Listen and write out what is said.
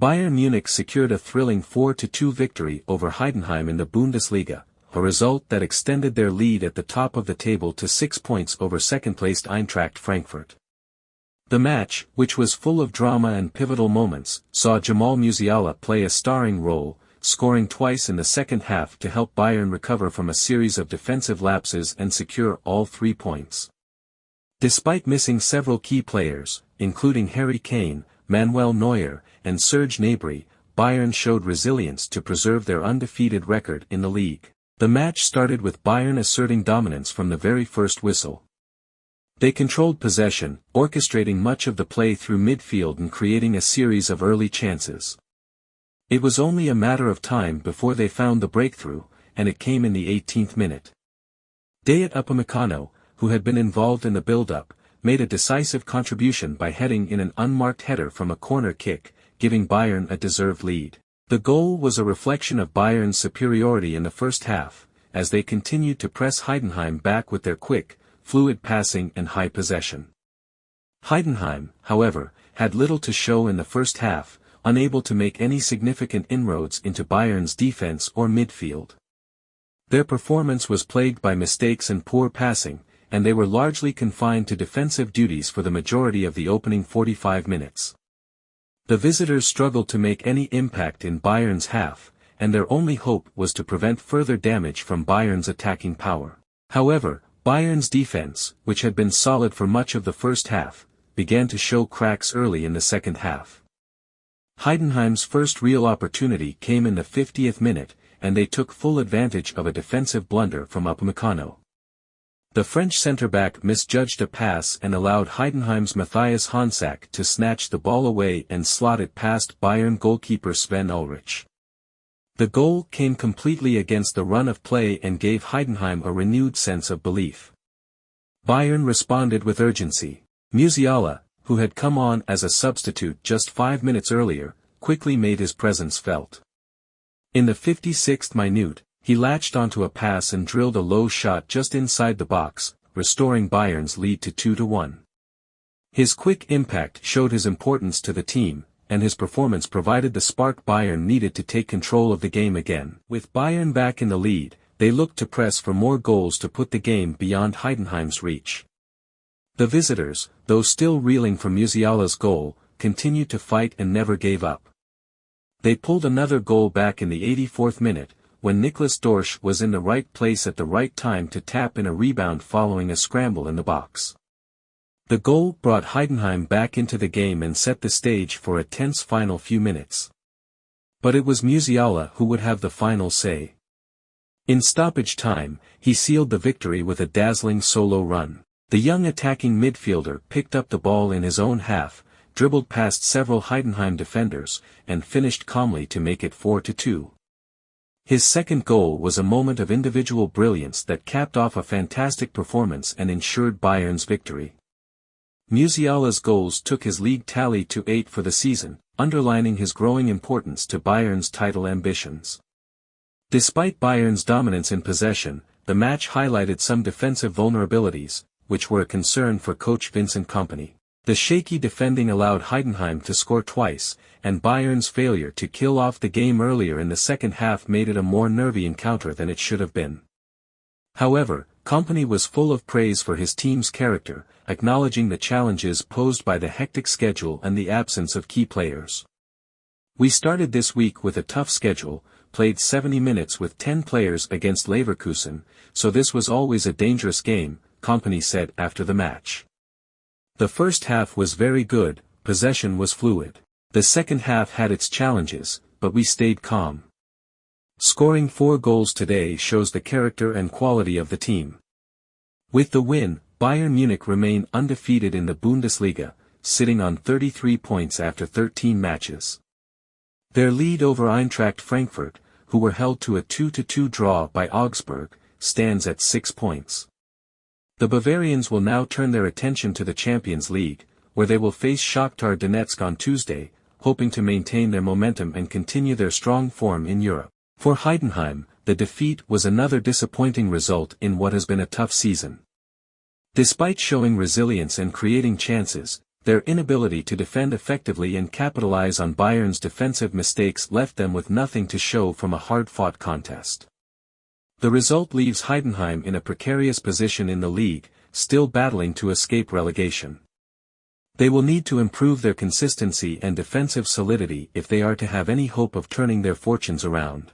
Bayern Munich secured a thrilling 4-2 victory over Heidenheim in the Bundesliga, a result that extended their lead at the top of the table to 6 points over second-placed Eintracht Frankfurt. The match, which was full of drama and pivotal moments, saw Jamal Musiala play a starring role, scoring twice in the second half to help Bayern recover from a series of defensive lapses and secure all 3 points. Despite missing several key players, including Harry Kane, Manuel Neuer, and Serge Gnabry, Bayern showed resilience to preserve their undefeated record in the league. The match started with Bayern asserting dominance from the very first whistle. They controlled possession, orchestrating much of the play through midfield and creating a series of early chances. It was only a matter of time before they found the breakthrough, and it came in the 18th minute. Dayot Upamecano, who had been involved in the build-up, made a decisive contribution by heading in an unmarked header from a corner kick, giving Bayern a deserved lead. The goal was a reflection of Bayern's superiority in the first half, as they continued to press Heidenheim back with their quick, fluid passing and high possession. Heidenheim, however, had little to show in the first half, unable to make any significant inroads into Bayern's defense or midfield. Their performance was plagued by mistakes and poor passing, and they were largely confined to defensive duties for the majority of the opening 45 minutes. The visitors struggled to make any impact in Bayern's half, and their only hope was to prevent further damage from Bayern's attacking power. However, Bayern's defense, which had been solid for much of the first half, began to show cracks early in the second half. Heidenheim's first real opportunity came in the 50th minute, and they took full advantage of a defensive blunder from Upamecano. The French centre-back misjudged a pass and allowed Heidenheim's Mathias Honsak to snatch the ball away and slot it past Bayern goalkeeper Sven Ulrich. The goal came completely against the run of play and gave Heidenheim a renewed sense of belief. Bayern responded with urgency. Musiala, who had come on as a substitute just 5 minutes earlier, quickly made his presence felt. In the 56th minute, he latched onto a pass and drilled a low shot just inside the box, restoring Bayern's lead to 2-1. His quick impact showed his importance to the team, and his performance provided the spark Bayern needed to take control of the game again. With Bayern back in the lead, they looked to press for more goals to put the game beyond Heidenheim's reach. The visitors, though still reeling from Musiala's goal, continued to fight and never gave up. They pulled another goal back in the 84th minute, when Niklas Dorsch was in the right place at the right time to tap in a rebound following a scramble in the box. The goal brought Heidenheim back into the game and set the stage for a tense final few minutes. But it was Musiala who would have the final say. In stoppage time, he sealed the victory with a dazzling solo run. The young attacking midfielder picked up the ball in his own half, dribbled past several Heidenheim defenders, and finished calmly to make it 4-2. His second goal was a moment of individual brilliance that capped off a fantastic performance and ensured Bayern's victory. Musiala's goals took his league tally to 8 for the season, underlining his growing importance to Bayern's title ambitions. Despite Bayern's dominance in possession, the match highlighted some defensive vulnerabilities, which were a concern for coach Vincent Kompany. The shaky defending allowed Heidenheim to score twice, and Bayern's failure to kill off the game earlier in the second half made it a more nervy encounter than it should have been. However, Kompany was full of praise for his team's character, acknowledging the challenges posed by the hectic schedule and the absence of key players. "We started this week with a tough schedule, played 70 minutes with 10 players against Leverkusen, so this was always a dangerous game," Kompany said after the match. "The first half was very good, possession was fluid. The second half had its challenges, but we stayed calm. Scoring 4 goals today shows the character and quality of the team." With the win, Bayern Munich remain undefeated in the Bundesliga, sitting on 33 points after 13 matches. Their lead over Eintracht Frankfurt, who were held to a 2-2 draw by Augsburg, stands at 6 points. The Bavarians will now turn their attention to the Champions League, where they will face Shakhtar Donetsk on Tuesday, hoping to maintain their momentum and continue their strong form in Europe. For Heidenheim, the defeat was another disappointing result in what has been a tough season. Despite showing resilience and creating chances, Their inability to defend effectively and capitalize on Bayern's defensive mistakes left them with nothing to show from a hard-fought contest. The result leaves Heidenheim in a precarious position in the league, still battling to escape relegation. They will need to improve their consistency and defensive solidity if they are to have any hope of turning their fortunes around.